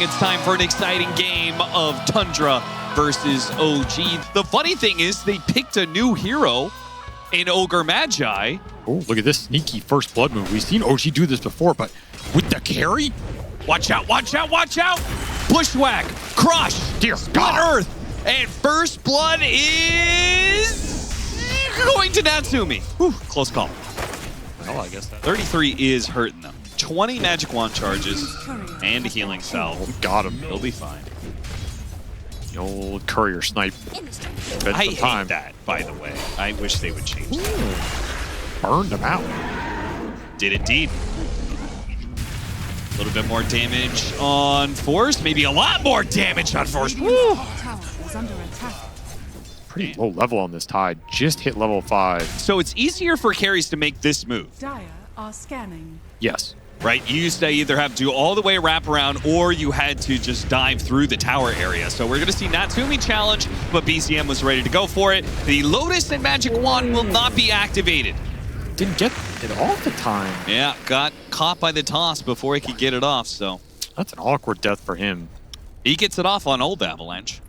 It's time for an exciting game of Tundra versus OG. The funny thing is they picked a new hero in Ogre Magi. Oh, look at this sneaky first blood move. We've seen OG do this before, but with the carry? Watch out, watch out, watch out! Bushwhack, crush, Dear split God. earth, and first blood is going to Natsumi. Whew, close call. Well, I guess that 33 is hurting them. 20 magic wand charges and a healing salve. got him. He'll be fine. The old courier snipe. I hate that, by the way. I wish they would change that. Burned him out. Did indeed. A little bit more damage on Force. Maybe a lot more damage on Force. Woo! Pretty low level on this Tide. Just hit level 5. So it's easier for carries to make this move. Dire are scanning. Yes. Right, you used to either have to do all the way wrap around or you had to just dive through the tower area. So we're going to see Natsumi challenge, but BCM was ready to go for it. The Lotus and Magic Wand will not be activated. Didn't get it off the time. Yeah, got caught by the toss before he could get it off, so. That's an awkward death for him. He gets it off on old Avalanche.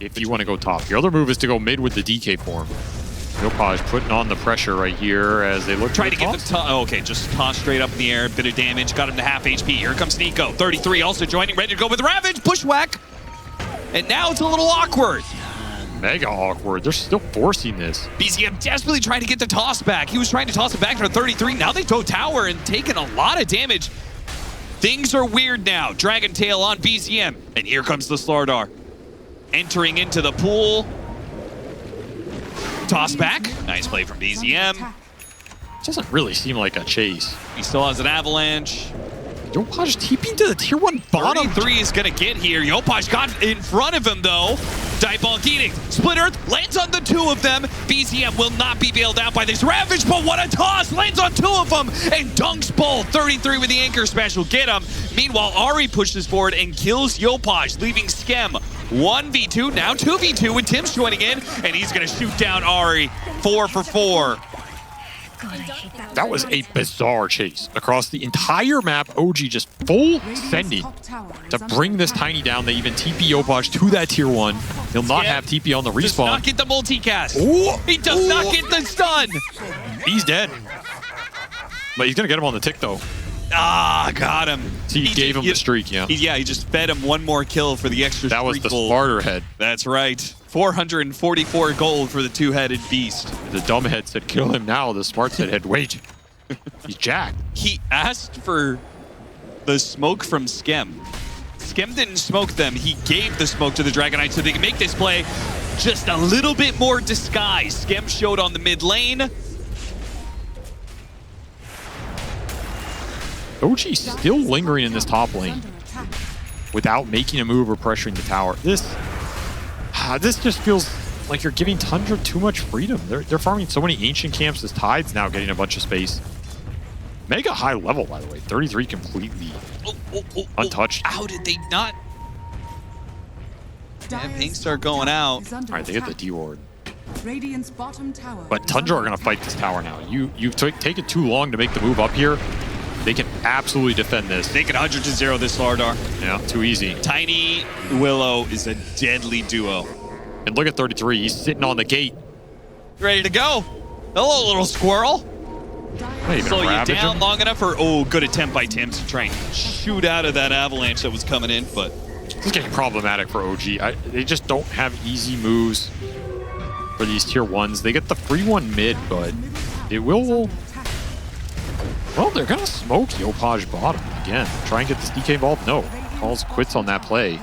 If you want to go top. Your other move is to go mid with the DK form. NoobFromUA putting on the pressure right here as they look Try to get the toss. Oh, okay, just toss straight up in the air. Bit of damage. Got him to half HP. Here comes Nico. 33 also joining. Ready to go with Ravage. Bushwhack. And now it's a little awkward. Mega awkward. They're still forcing this. BCM desperately trying to get the toss back. He was trying to toss it back to 33. Now they go tower and taking a lot of damage. Things are weird now. Dragon Tail on BCM. And here comes the Slardar. Entering into the pool. Toss back. Nice play from BZM. Doesn't really seem like a chase. He still has an Avalanche. Yopaj TPing to the tier 1 bottom. 33 is going to get here. Yopaj got in front of him, though. Diabolic Eating. Split Earth lands on the two of them. BZM will not be bailed out by this Ravage, but what a toss. Lands on two of them and dunks both. 33 with the anchor smash will get him. Meanwhile, Ari pushes forward and kills Yopaj, leaving Skem 1v2, now 2v2 with Tim's joining in, and he's going to shoot down Ari 4 for 4. That was a bizarre chase across the entire map. OG just full sending to bring this Tiny down. They even TP Yopaj to that tier 1. He'll not have TP on the respawn. Does not get the multicast. Ooh. He does not get the stun. He's dead. But he's going to get him on the tick, though. Ah, got him. He gave him the streak, yeah. He just fed him one more kill for the extra streak. That was the gold. smarter head. That's right. 444 gold for the two-headed beast. The dumb head said, kill him now. The smart head, wait. He's jacked. He asked for the smoke from Skem. Skem didn't smoke them. He gave the smoke to the Dragonite so they can make this play just a little bit more disguised. Skem showed on the mid lane. OG still lingering in this top lane without making a move or pressuring the tower. This just feels like you're giving Tundra too much freedom. They're farming so many ancient camps. This Tide's now getting a bunch of space. Mega high level, by the way. 33 completely untouched. How did they not? Yeah, Pinks start going out. All right, they get the D-ward. Radiant's bottom tower. But Tundra are going to fight this tower now. You've taken too long to make the move up here. They can absolutely defend this. They can 100-0 this Slardar. Yeah, too easy. Tiny Willow is a deadly duo. And look at 33. He's sitting on the gate. Ready to go. Hello, little squirrel. Slow you down long enough for... Oh, good attempt by Tim to try and shoot out of that avalanche that was coming in, but... This is getting problematic for OG. They just don't have easy moves for these tier 1s. They get the free one mid, but it will... Well, they're going to smoke Yopaj bottom again. Try and get this DK involved. No. Calls quits on that play.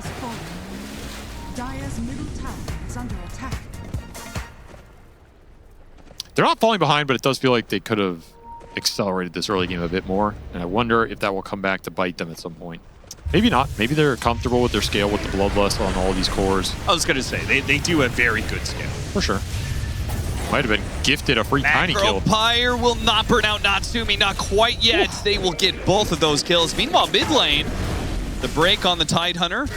They're not falling behind, but it does feel like they could have accelerated this early game a bit more. And I wonder if that will come back to bite them at some point. Maybe not. Maybe they're comfortable with their scale with the Bloodlust on all these cores. I was going to say, they do a very good scale. For sure. Might have been gifted a free Tiny kill. Pyre will not burn out Natsumi, not quite yet. They will get both of those kills. Meanwhile, mid lane, the break on the Tidehunter.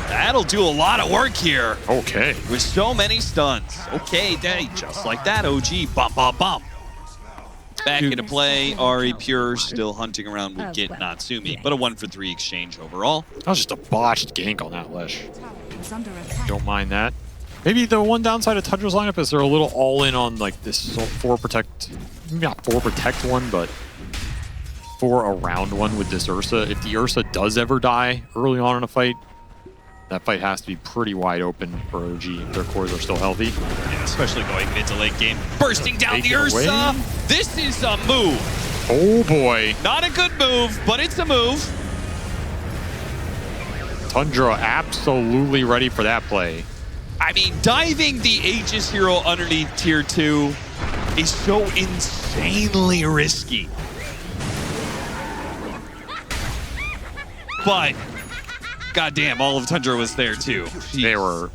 That'll do a lot of work here. Okay. With so many stuns. Okay, just like that, OG. Bum, bum, bum. back into play. Ari Pure still hunting around will get Natsumi, but a 1-for-3 exchange overall. That was just a botched gank on that Lesh. Is under attack. Don't mind that. Maybe the one downside of Tundra's lineup is they're a little all in on like this 4 protect, maybe not 4 protect one, but 4 around one with this Ursa. If the Ursa does ever die early on in a fight, that fight has to be pretty wide open for OG if their cores are still healthy. Yeah, especially going mid to late game. Bursting down Take the it Ursa. away. This is a move. Oh boy. Not a good move, but it's a move. Tundra absolutely ready for that play. I mean, diving the Aegis hero underneath tier 2 is so insanely risky. But goddamn, all of Tundra was there too. They were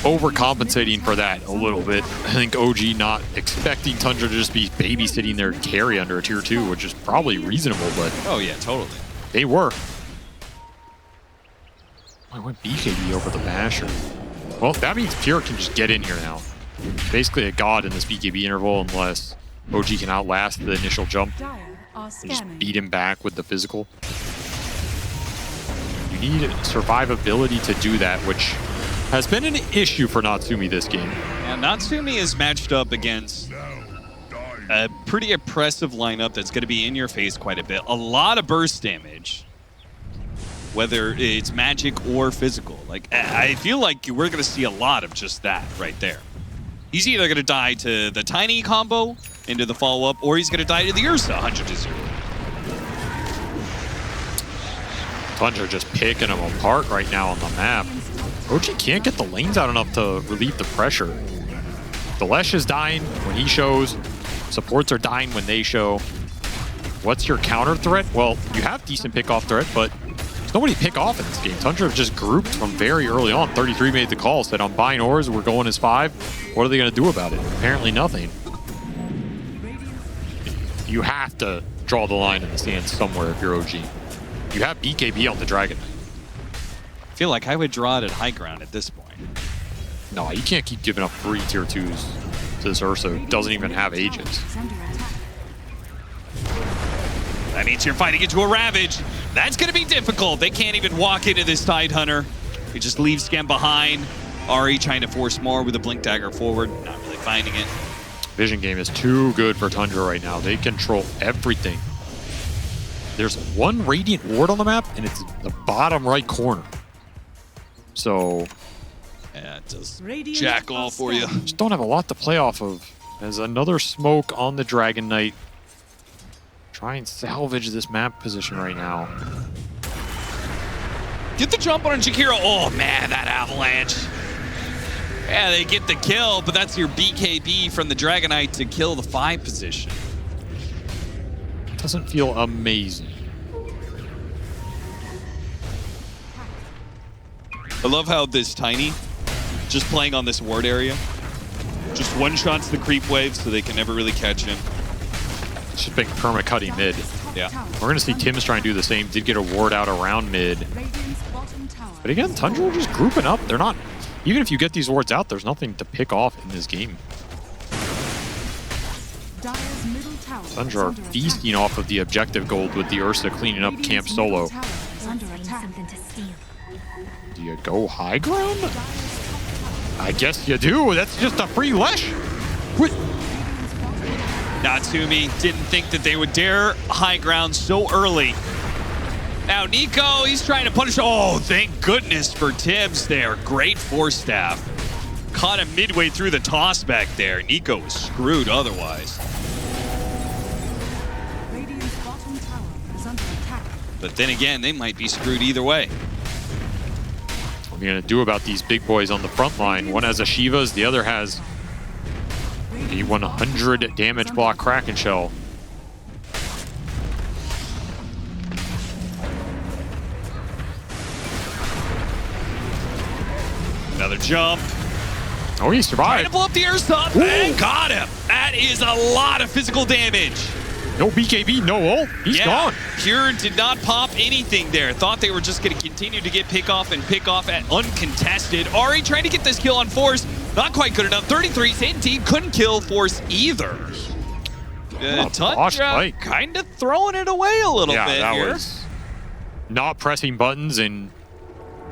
overcompensating for that a little bit. I think OG not expecting Tundra to just be babysitting their carry under a tier 2, which is probably reasonable, but Oh yeah, totally. they were. I went BKB over the Basher. Well, that means Pure can just get in here now. Basically a god in this BKB interval unless OG can outlast the initial jump. Dire are And just scanning. beat him back with the physical. You need survivability to do that, which has been an issue for Natsumi this game. And Natsumi is matched up against a pretty oppressive lineup that's going to be in your face quite a bit. A lot of burst damage, whether it's magic or physical. Like, I feel like we're going to see a lot of just that right there. He's either going to die to the Tiny combo into the follow-up, or he's going to die to the Ursa 100-0. Tundra just picking them apart right now on the map. OG can't get the lanes out enough to relieve the pressure. The Lesh is dying when he shows. Supports are dying when they show. What's your counter threat? Well, you have decent pick-off threat, but there's nobody to pick off in this game. Tundra just grouped from very early on. 33 made the call, said, I'm buying ores, we're going as 5. What are they going to do about it? Apparently nothing. You have to draw the line in the sand somewhere if you're OG. You have BKB on the Dragon Knight. I feel like I would draw it at high ground at this point. No, you can't keep giving up 3 tier 2s to this Ursa who doesn't even have Aegis. Is under attack. That means you're fighting into a Ravage. That's going to be difficult. They can't even walk into this Tidehunter. He just leaves Scam behind. Ari trying to force more with a Blink Dagger forward. Not really finding it. Vision game is too good for Tundra right now. They control everything. There's 1 Radiant Ward on the map, and it's the bottom right corner. So, Yeah, it does Radiant jack all are for you. scanning. just don't have a lot to play off of. There's another smoke on the Dragon Knight. Try and salvage this map position right now. Get the jump on Jakiro. Oh, man, that avalanche. Yeah, they get the kill, but that's your BKB from the Dragon Knight to kill the 5 position. Doesn't feel amazing. I love how this Tiny, just playing on this ward area, just one-shots the creep wave so they can never really catch him. It's just been perma-cutting mid. Yeah. We're going to see Tim's trying to do the same. Did get a ward out around mid. Radiant's bottom tower. But again, Tundra are just grouping up. They're not... Even if you get these wards out, there's nothing to pick off in this game. Dire's middle tower is Tundra are under attack. feasting off of the objective gold with the Ursa cleaning up Radiant's camp middle solo. tower is under attack. Something to steal. Do you go high ground? I guess you do. That's just a free Lesh. What? Natsumi didn't think that they would dare high ground so early. Now Nico, he's trying to punish. Oh, thank goodness for Tibbs there. Great force staff. Caught him midway through the toss back there. Nico was screwed otherwise. Radiant's bottom tower is under attack. But then again, they might be screwed either way. What are you going to do about these big boys on the front line? One has a Shiva's, the other has a 100 damage block Kraken Shell. Another jump. Oh, he Trying survived. to blow up the air stop and got him. That is a lot of physical damage. No BKB, no ult. He's gone. Pure did not pop anything there. Thought they were just going to continue to get pick off at uncontested. Ari trying to get this kill on Force. Not quite good enough. 33 Satan team couldn't kill Force either. Tundra kind of throwing it away a little bit that here. was not pressing buttons and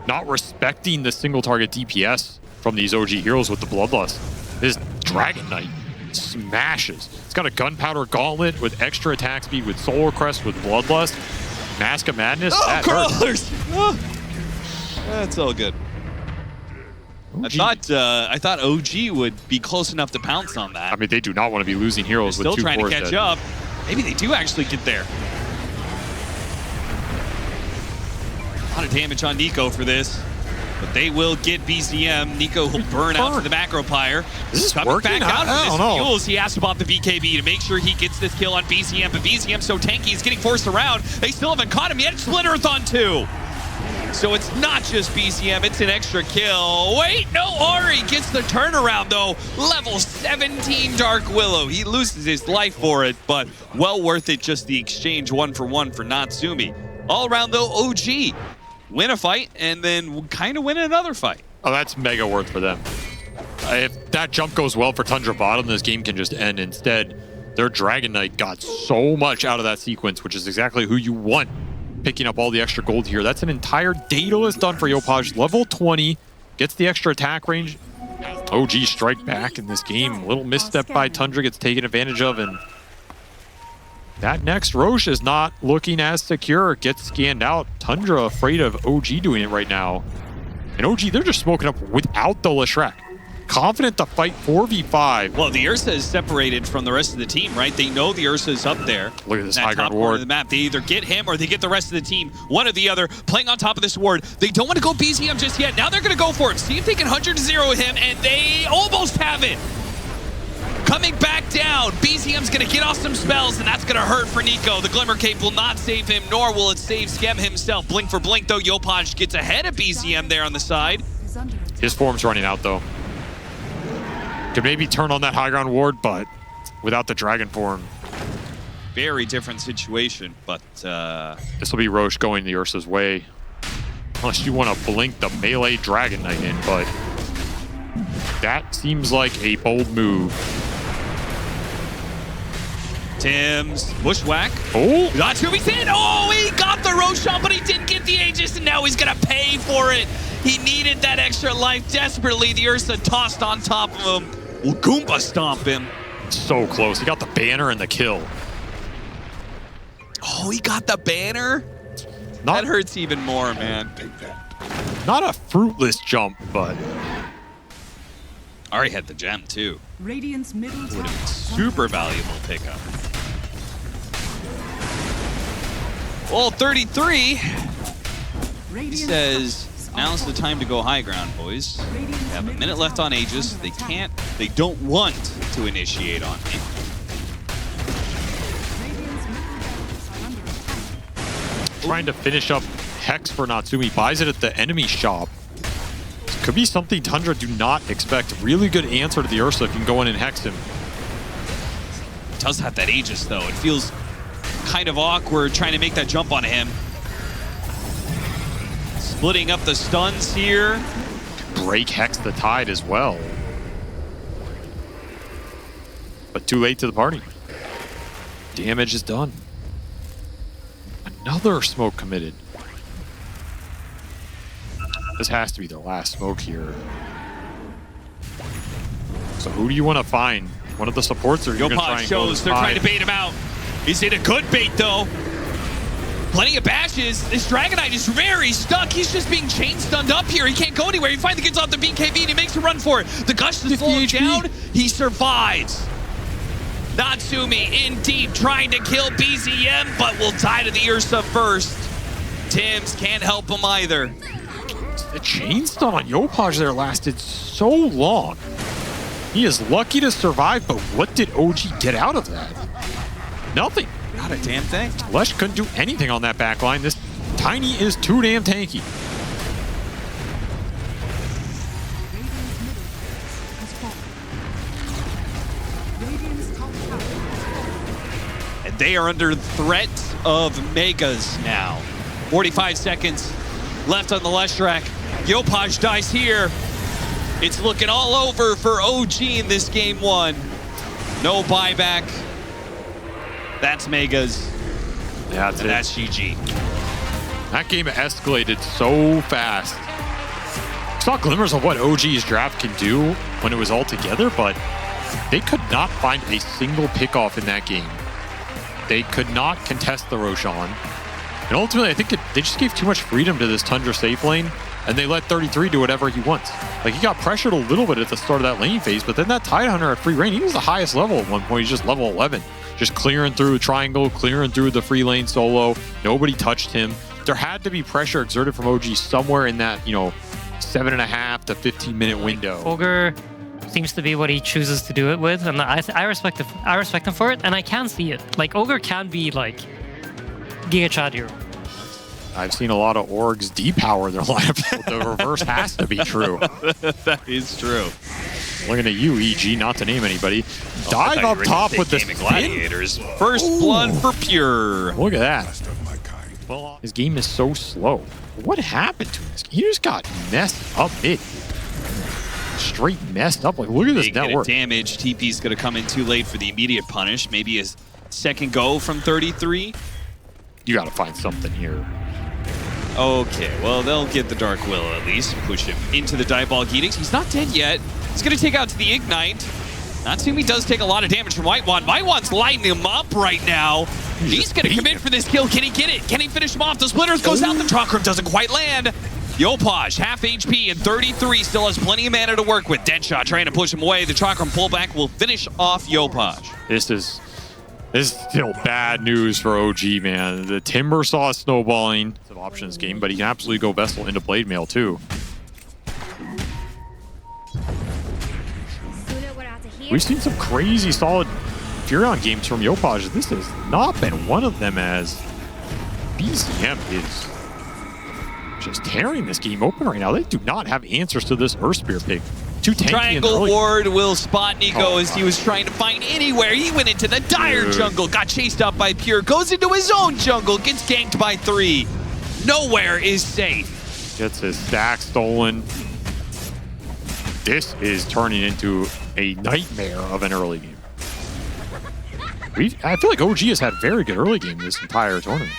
not respecting the single target DPS from these OG heroes with the Bloodlust. This Dragon Knight smashes. It's got a Gunpowder Gauntlet with extra attack speed, with Solar Crest, with Bloodlust, Mask of Madness. Oh, that hurts. crawlers! Oh. That's all good. OG. I thought OG would be close enough to pounce on that. I mean, they do not want to be losing heroes Still with 2 trying to cores catch dead. up. Maybe they do actually get there. A lot of damage on Nico for this. But they will get BCM. Nico will burn out for the macro pyre. Is this Coming working? back out I of don't this know. fuels. He has to pop the BKB to make sure he gets this kill on BCM. But BCM so tanky, he's getting forced around. They still haven't caught him yet. Split Earth on 2. So it's not just BCM, it's an extra kill. Wait, no, Ari gets the turnaround though. Level 17 Dark Willow. He loses his life for it, but well worth it, just the exchange 1-for-1 for Natsumi. All around though, OG win a fight and then kind of win another fight. Oh, that's mega worth for them. If that jump goes well for Tundra bottom, this game can just end. Instead, their Dragon Knight got so much out of that sequence, which is exactly who you want. Picking up all the extra gold here. That's an entire Daedalus done for Yopaj. Level 20, gets the extra attack range. OG strike back in this game. A little misstep by Tundra gets taken advantage of, and that next Roche is not looking as secure. Gets scanned out. Tundra afraid of OG doing it right now. And OG, they're just smoking up without the Leshrac. Confident to fight 4v5. Well, the Ursa is separated from the rest of the team, right? They know the Ursa is up there. Look at this that high top ground corner ward. of the map. They either get him or they get the rest of the team. One or the other, playing on top of this ward. They don't want to go BCM just yet. Now they're going to go for it. See if they can 100-0 him, and they almost have it. Coming back down, BCM's going to get off some spells, and that's going to hurt for Nico. The Glimmer Cape will not save him, nor will it save Skem himself. Blink for blink, though. Yopaj gets ahead of BCM there on the side. His form's running out, though. Could maybe turn on that high ground ward, but without the dragon form. Very different situation, but This will be Roche going the Ursa's way. Unless you want to blink the melee Dragon Knight in, but that seems like a bold move. Tim's bushwhack. Oh! Natsumi's in. Oh, he got the Roshan, but he didn't get the Aegis, and now he's going to pay for it. He needed that extra life desperately. The Ursa tossed on top of him. Will Goomba stomp him. So close. He got the banner and the kill. Oh, he got the banner? Not, That hurts even more, man. not a fruitless jump, but Ari had the gem, too. Radiant's middle tower. Super valuable pickup. Well, 33 Radiant says, now's the time to go high ground, boys. They have a minute left on Aegis. They don't want to initiate on me. Radiant's middle barracks are under attack. trying to finish up Hex for Natsumi. Buys it at the enemy shop. Could be something Tundra do not expect. Really good answer to the Ursa if you can go in and Hex him. Does have that Aegis, though. It feels kind of awkward trying to make that jump on him. Splitting up the stuns here. Break Hex the Tide as well. But too late to the party. Damage is done. Another smoke committed. This has to be the last smoke here. So who do you want to find? One of the supports, or you're going to try Yopaj and go shows to they're the trying to Tide? bait him out. He's in a good bait, though. Plenty of bashes. This Dragon Knight is very stuck. He's just being chain stunned up here. He can't go anywhere. He finally gets off the BKB and he makes a run for it. The gush is slowing down. He survives. Natsumi in deep, trying to kill BZM, but will die to the Ursa first. Tims can't help him either. The chain stun on Yopaj there lasted so long. He is lucky to survive, but what did OG get out of that? Nothing. Not a damn thing. Lesh couldn't do anything on that backline. This Tiny is too damn tanky. Radiant's middle barracks has fallen. Radiant's top tower. And they are under threat of Megas now. 45 seconds left on the Leshrac. Yopaj dies here. It's looking all over for OG in this game one. No buyback. That's Megas. Yeah, And that's GG. That game escalated so fast. Saw glimmers of what OG's draft can do when it was all together, but they could not find a single pickoff in that game. They could not contest the Roshan. And ultimately, I think they just gave too much freedom to this Tundra safe lane, and they let 33 do whatever he wants. Like, he got pressured a little bit at the start of that lane phase, but then that Tidehunter at free reign, he was the highest level at one point. He's just level 11. Just clearing through triangle, clearing through the free lane solo. Nobody touched him. There had to be pressure exerted from OG somewhere in that, 7.5 to 15-minute window. Ogre seems to be what he chooses to do it with, and I respect him for it, and I can see it. Like, Ogre can be like Giga Chad hero. I've seen a lot of orgs depower their lineup. The reverse has to be true. That is true. Looking at you, EG, not to name anybody. Dive up top with the Gladiators. First blood for Pure. Look at that. Well, his game is so slow. What happened to him? He just got messed up mid. Straight messed up. Like, look at this Big hit of network. damage. TP's going to come in too late for the immediate punish. Maybe his second go from 33. You got to find something here. Okay, well, they'll get the Dark Will at least. Push him into the Diabolic Edicts. He's not dead yet. He's going to take out to the Ignite. Natsumi does take a lot of damage from Whitewand. Whitewand's lighting him up right now. He's going to commit for this kill. Can he get it? Can he finish him off? The Splitters goes out. The Chakram doesn't quite land. Yopaj, half HP, and 33 still has plenty of mana to work with. Deadshot trying to push him away. The Chakram pullback will finish off Yopaj. This is still bad news for OG, man. The Timber saw snowballing of options game, but he can absolutely go Vessel into Blade Mail too. We've seen some crazy solid Furion games from Yopaj. This has not been one of them, as BCM is just tearing this game open right now. They do not have answers to this Earth Spear pick. Too tanky. Triangle Ward will spot Nico as he was trying to find anywhere. He went into the dire jungle, got chased up by Pure, goes into his own jungle, gets ganked by 3. Nowhere is safe. Gets his stack stolen. This is turning into a nightmare of an early game. I feel like OG has had very good early game this entire tournament.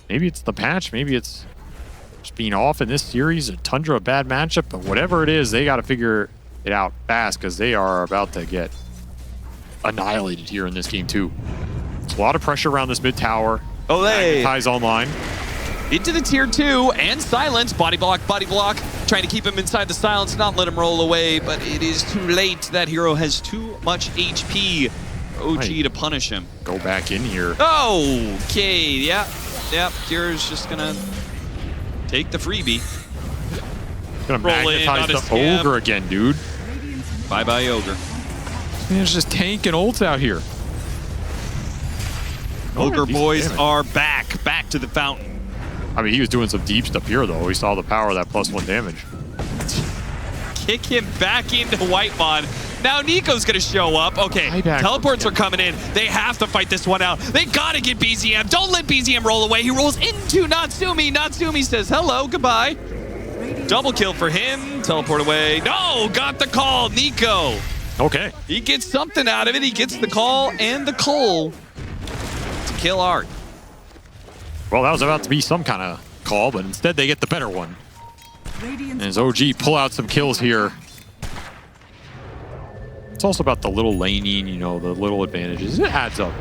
Maybe it's the patch, maybe it's just being off in this series, a Tundra a bad matchup, but whatever it is, they got to figure it out fast because they are about to get annihilated here in this game too. There's a lot of pressure around this mid tower. Olay! Ties online. Into the tier 2 and silence. Body block, trying to keep him inside the silence, not let him roll away, but it is too late. That hero has too much HP. OG to punish him. Go back in here. Okay, yeah. Pure's just gonna take the freebie. Gonna Roll in on magnetize his the Ogre again, dude. Bye-bye, Ogre. He's just tanking ults out here. Ogre boys are back to the fountain. I mean, he was doing some deep stuff here, though. We saw the power of that +1 damage. Kick him back into Whitemon. Now Nico's going to show up. Okay, teleports are coming in. They have to fight this one out. They got to get BZM. Don't let BZM roll away. He rolls into Natsumi. Natsumi says hello, goodbye. Double kill for him. Teleport away. No, got the call. Nico. Okay. He gets something out of it. He gets the call and the coal to kill Art. Well, that was about to be some kind of call, but instead they get the better one. And as OG pull out some kills here. It's also about the little laning, the little advantages. It adds up.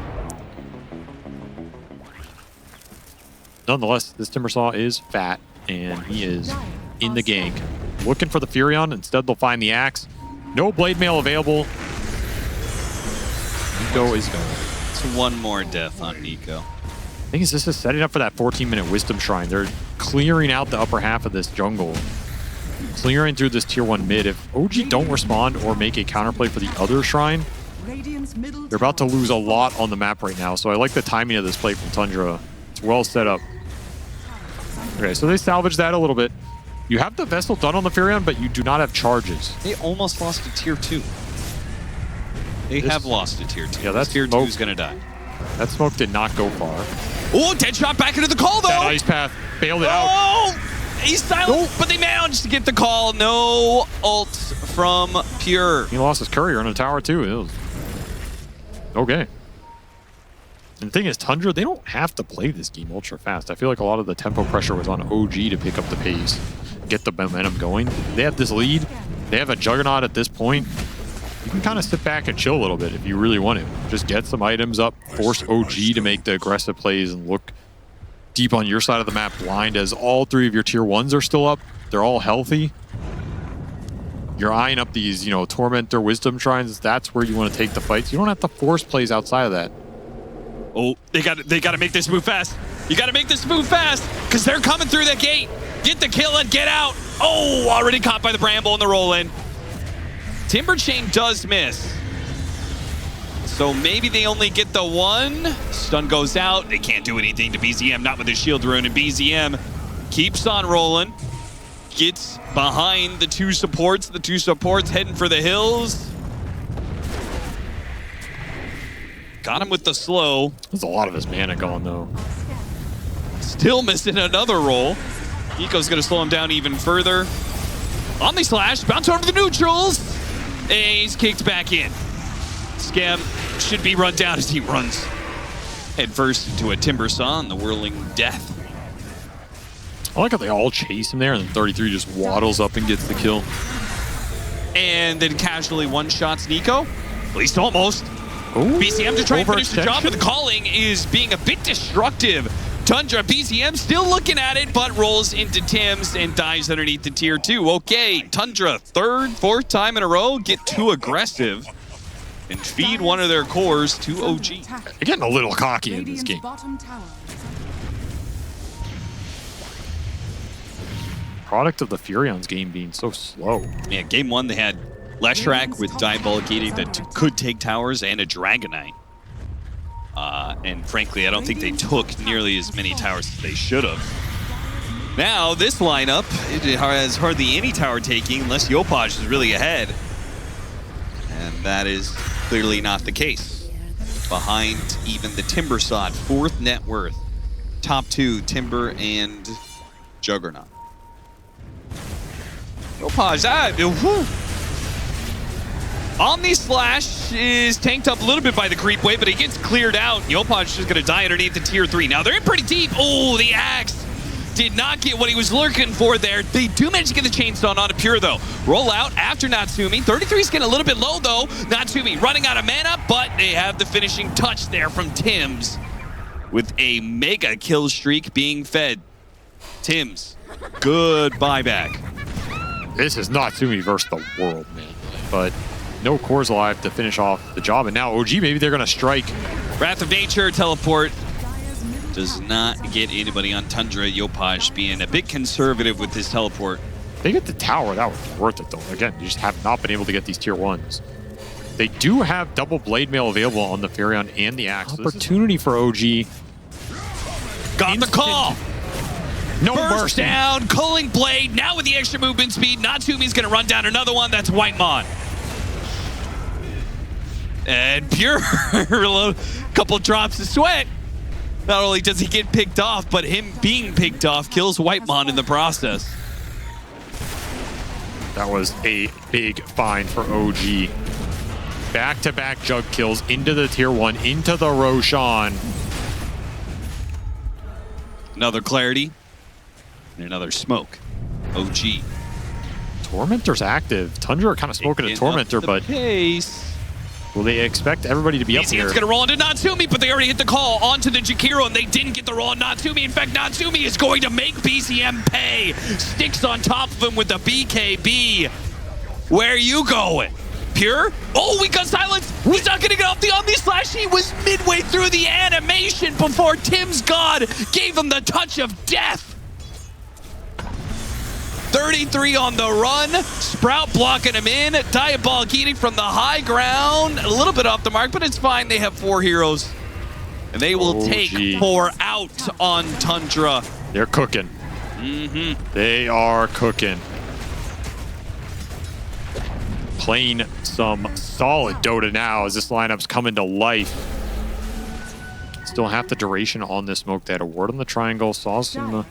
Nonetheless, this Timbersaw is fat, and he is in the gank. Looking for the Furion. Instead, they'll find the Axe. No Blade Mail available. Nico is going. It's one more death on Nico. I think this is setting up for that 14-minute Wisdom Shrine. They're clearing out the upper half of this jungle. Clearing through this tier 1 mid. If OG don't respond or make a counterplay for the other shrine, they're about to lose a lot on the map right now. So I like the timing of this play from Tundra. It's well set up. Okay, so they salvaged that a little bit. You have the Vessel done on the Furion, but you do not have charges. They almost lost to tier 2. They have lost to tier 2. Yeah, that's tier 2 is going to die. That smoke did not go far. Oh, Deadshot back into the call, though. That Ice Path bailed it out. Oh, he's silent, but they managed to get the call. No ult from Pure. He lost his courier on the tower, too. It was... Okay. And the thing is, Tundra, they don't have to play this game ultra fast. I feel like a lot of the tempo pressure was on OG to pick up the pace, get the momentum going. They have this lead. They have a Juggernaut at this point. You can kind of sit back and chill a little bit if you really want to. Just get some items up, force OG to make the aggressive plays and look deep on your side of the map blind as all 3 of your tier 1s are still up. They're all healthy. You're eyeing up these, you know, Tormentor Wisdom Shrines. That's where you want to take the fights. You don't have to force plays outside of that. Oh, they got to make this move fast. You got to make this move fast because they're coming through the gate. Get the kill and get out. Oh, already caught by the Bramble and the roll-in. Timber Chain does miss. So maybe they only get the 1. Stun goes out. They can't do anything to BZM, not with his shield rune. And BZM keeps on rolling. Gets behind the 2 supports. The 2 supports heading for the hills. Got him with the slow. There's a lot of his mana gone, though. Still missing another roll. Eco's going to slow him down even further. Omni Slash, bounce over the neutrals. And he's kicked back in. Scam should be run down as he runs head first into a Timber Saw and the Whirling Death. I like how they all chase him there, and then 33 just waddles up and gets the kill. And then casually one-shots Nico. At least almost. Ooh, BCM to try and finish the job, overextension? but the calling is being a bit destructive. Tundra, BCM still looking at it, but rolls into Tim's and dies underneath the tier 2. Okay, Tundra, 3rd, 4th time in a row, get too aggressive and feed one of their cores to OG. They're getting a little cocky in this game. Bottom tower. Product of the Furion's game being so slow. Yeah, game 1 they had Leshrac with Diabolic Eating that could take towers and a Dragonite. And frankly, I don't think they took nearly as many towers as they should have. Now, this lineup, it has hardly any tower taking unless Yopaj is really ahead. And that is clearly not the case. Behind even the Timber Sod, 4th net worth. Top 2, Timber and Juggernaut. Yopaj, whew. Omni Slash is tanked up a little bit by the creep wave, but he gets cleared out. Yopaj is just going to die underneath the tier 3. Now, they're in pretty deep. Oh, the axe did not get what he was looking for there. They do manage to get the chainstone on a Pure, though. Roll out after Natsumi. 33 is getting a little bit low, though. Natsumi running out of mana, but they have the finishing touch there from Tims with a mega kill streak being fed. Tims, good buyback. This is Natsumi versus the world, man. But no cores alive to finish off the job. And now OG, maybe they're going to strike. Wrath of Nature teleport does not get anybody on Tundra. Yopaj being a bit conservative with his teleport. They get the tower. That was worth it, though. Again, you just have not been able to get these tier 1s. They do have double blade mail available on the Furion and the Axe. Opportunity for OG. Got the call. No Burst mercy. down, Culling Blade. Now with the extra movement speed, Natsumi's going to run down another one. That's Whitemon. And Pure, a couple drops of sweat. Not only does he get picked off, but him being picked off kills Whitemon in the process. That was a big find for OG. Back-to-back jug kills into the tier 1, into the Roshan. Another clarity. And another smoke. OG. Tormentor's active. Tundra are kind of smoking a Tormentor, but pace. will they expect everybody to be up BCM's here? going to roll into Natsumi, but they already hit the call onto the Jakiro, and they didn't get the roll on Natsumi. In fact, Natsumi is going to make BCM pay. Sticks on top of him with the BKB. Where are you going? Pure? Oh, we got silence. He's not going to get off the Omni Slash. He was midway through the animation before Tim's God gave him the touch of death. 33 on the run. Sprout blocking him in. Diabolic Eating from the high ground. A little bit off the mark, but it's fine. They have 4 heroes. And they will take 4 out on Tundra. They're cooking. They are cooking. Playing some solid Dota now as this lineup's coming to life. Still half the duration on this smoke. They had a ward on the triangle, saw some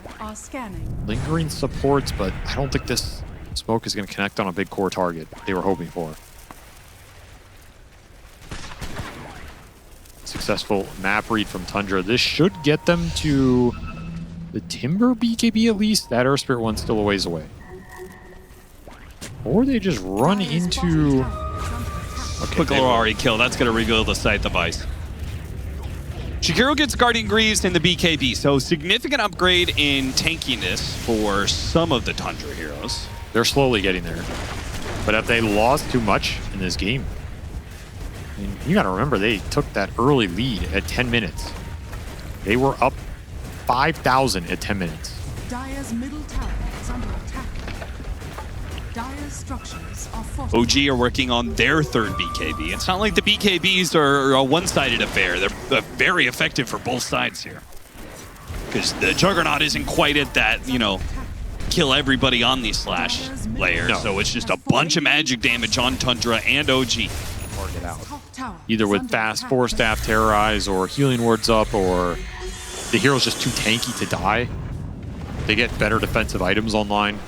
lingering supports, but I don't think this smoke is going to connect on a big core target they were hoping for. successful map read from Tundra. This should get them to the Timber BKB at least. That Earth Spirit one's still a ways away. Or they just run into... Okay, Quick little Ari kill. That's going to reveal the site device. Shakiro gets Guardian Greaves in the BKB, so significant upgrade in tankiness for some of the Tundra heroes. They're slowly getting there. But if they lost too much in this game, I mean, you got to remember, they took that early lead at 10 minutes. They were up 5,000 at 10 minutes. Dire's middle tower is under attack. Dire's structures are fortified. OG are working on their third BKB. It's not like the BKBs are a one-sided affair. They're very effective for both sides here. Because the Juggernaut isn't quite at that, you know, kill everybody on the slash layer. No. So it's just a bunch of magic damage on Tundra and OG. Target out. Top tower Either is with under fast attack. 4-staff terrorize or healing wards up, or the hero's just too tanky to die. They get better defensive items online.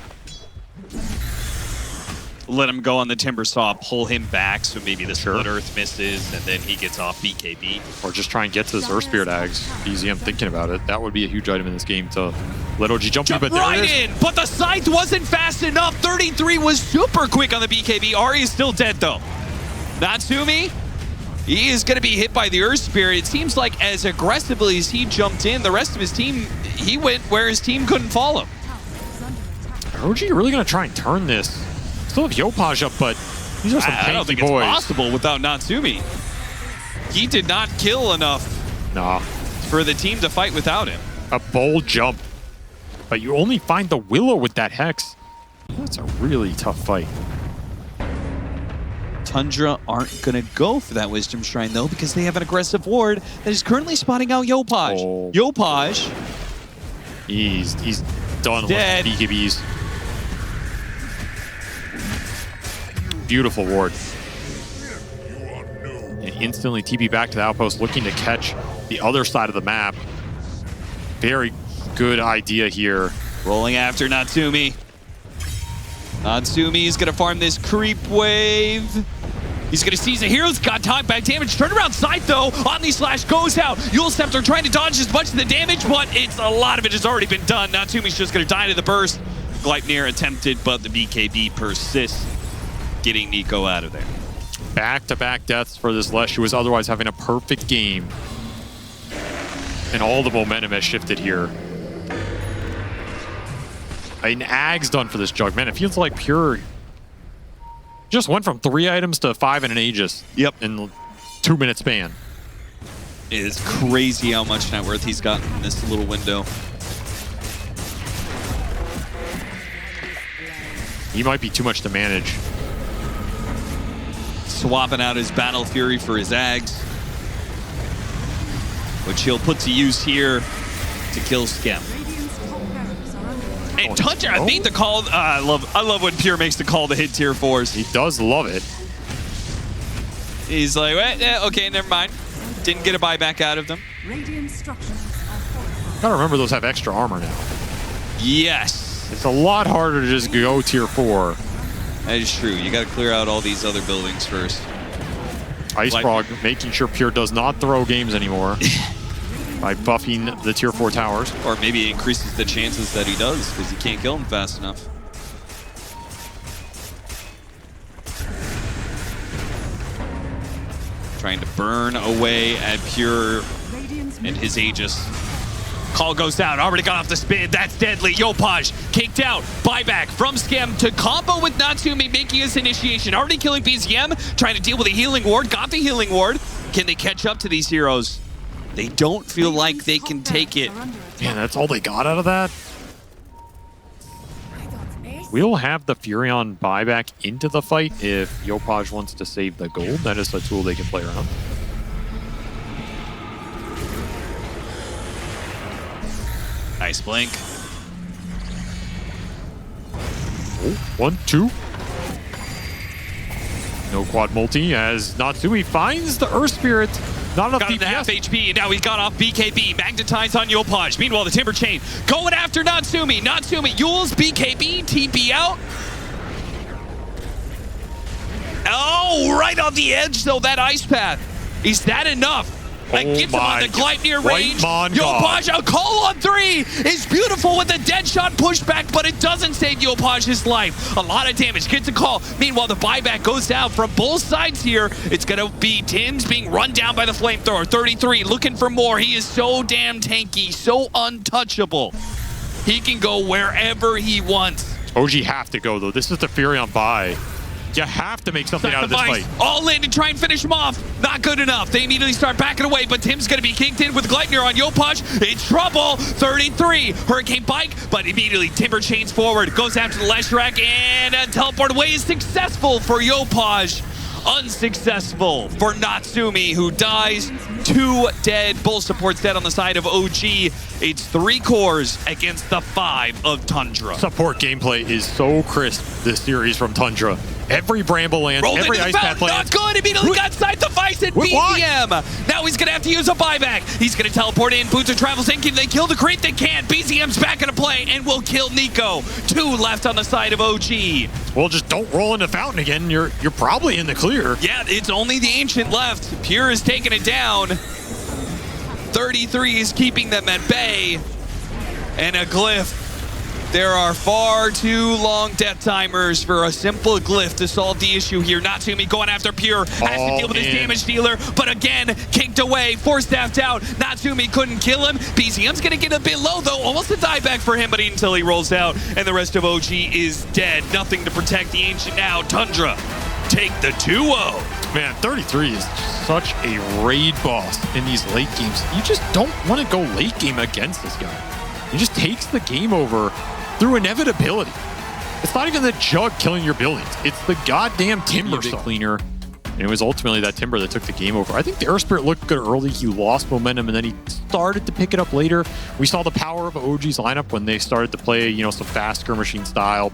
Let him go on the Timber Saw, pull him back so maybe the Split Earth misses and then he gets off BKB. Or just try and get to this Earth Spirit Ags. Easy, I'm thinking about it. That would be a huge item in this game to let OG jump in, but there Right it is. in, but the scythe wasn't fast enough. 33 was super quick on the BKB. Ari is still dead though. Natsumi, he is going to be hit by the Earth Spirit. It seems like as aggressively as he jumped in, the rest of his team, he went where his team couldn't follow. Are OG really going to try and turn this? Still have Yopaj up, but these are some I don't tanky think boys. it's possible without Natsumi. He did not kill enough Nah, for the team to fight without him. a bold jump. But you only find the Willow with that Hex. That's a really tough fight. Tundra aren't going to go for that Wisdom Shrine, though, because they have an aggressive ward that is currently spotting out Yopaj. Oh. Yopaj, He's done Dead. with BKBs. Beautiful ward. And instantly TP back to the outpost, looking to catch the other side of the map. Very good idea here. rolling after Natsumi. Natsumi is going to farm this creep wave. He's going to seize the heroes. Got knockback damage. Turnaround sight, though. Omni Slash goes out. Yule Scepter trying to dodge as much of the damage, but it's a lot of it has already been done. Natsumi's just going to die to the burst. Gleipnir attempted, but the BKB persists, getting Nico out of there. Back-to-back deaths for this Lesh, who was otherwise having a perfect game. And all the momentum has shifted here. An Ag's done for this Jug. Man, it feels like Pure just went from 3 items to 5 and an Aegis. Yep. In a 2-minute span. It is crazy how much net worth he's gotten in this little window. He might be too much to manage. Swapping out his Battle Fury for his Ags, which he'll put to use here to kill Skem. Radiant's top barracks are under attack. And Tundra, I made the call. I love when Pure makes the call to hit tier 4s. He does love it. He's like, well, yeah, okay, never mind. Didn't get a buyback out of them. Radiant structures are fortified. Gotta remember those have extra armor now. Yes, It's a lot harder to just go tier 4. that is true. You got to clear out all these other buildings first. Ice Like- Frog making sure Pure does not throw games anymore by buffing the tier 4 towers. Or maybe it increases the chances that he does because he can't kill him fast enough. Trying to burn away at Pure Radiant's and his Aegis. Call goes out, already got off the spin, that's deadly. Yopaj kicked out, buyback from Skem to combo with Natsumi, making his initiation. Already killing BZM, trying to deal with a healing ward, got the healing ward. Can they catch up to these heroes? They don't feel like they can take it. Man, that's all they got out of that? We'll have the Furion buyback into the fight if Yopaj wants to save the gold. That is a tool they can play around. Nice blink. Oh, 1, 2. No quad multi as Natsumi finds the Earth Spirit. Not enough Got him to half DPS. HP, and now he's got off BKB. Magnetized on Yopaj. Meanwhile, the Timber Chain going after Natsumi. Natsumi, Yule's BKB, TP out. Oh, right on the edge, though, that Ice Path. Is that enough? That Oh gets him on the Gleipnir range. Yopaj, a call on 3 is beautiful with a dead shot pushback, but it doesn't save Yopaj's life. A lot of damage, gets a call. Meanwhile, the buyback goes down from both sides here. It's going to be Tim's being run down by the flamethrower. 33 looking for more. He is so damn tanky, so untouchable. He can go wherever he wants. OG have to go, though. This is the Fury on buy. You have to make something out of this fight. All in to try and finish him off. Not good enough. They immediately start backing away, but Tim's going to be kicked in with Gleipnir on Yopaj. It's trouble. 33. Hurricane Bike, but immediately Timber chains forward. Goes after the Leshrac, and a teleport away is successful for Yopaj. Unsuccessful for Natsumi, who dies. 2 dead. Bull support's dead on the side of OG. It's 3 cores against the 5 of Tundra. Support gameplay is so crisp this series from Tundra. Every Bramble land, rolled every into Ice the Path fountain, land. not good. Immediately got side device at BZM. Now he's going to have to use a buyback. He's going to teleport in. Boots of Travels in. Can they kill the creep? They can't. BZM's back into play and will kill Nico. 2 left on the side of OG. Well, just don't roll into fountain again. You're probably in the clear. Yeah, it's only the Ancient left. Pure is taking it down. 33 is keeping them at bay. And a glyph. There are far too long death timers for a simple glyph to solve the issue here. Natsumi going after Pure. Has to deal with his damage dealer, but again, kicked away, force-staffed out. Natsumi couldn't kill him. BZM's going to get a bit low, though. Almost a dieback for him, but until he rolls out, and the rest of OG is dead. Nothing to protect the Ancient now. Tundra take the 2-0. Man, 33 is such a raid boss in these late games. You just don't want to go late game against this guy. He just takes the game over through inevitability. It's not even the Jug killing your buildings. It's the goddamn Timber cleaner. And it was ultimately that Timber that took the game over. I think the Earth Spirit looked good early. He lost momentum, and then he started to pick it up later. We saw the power of OG's lineup when they started to play, some fast skirmishing style.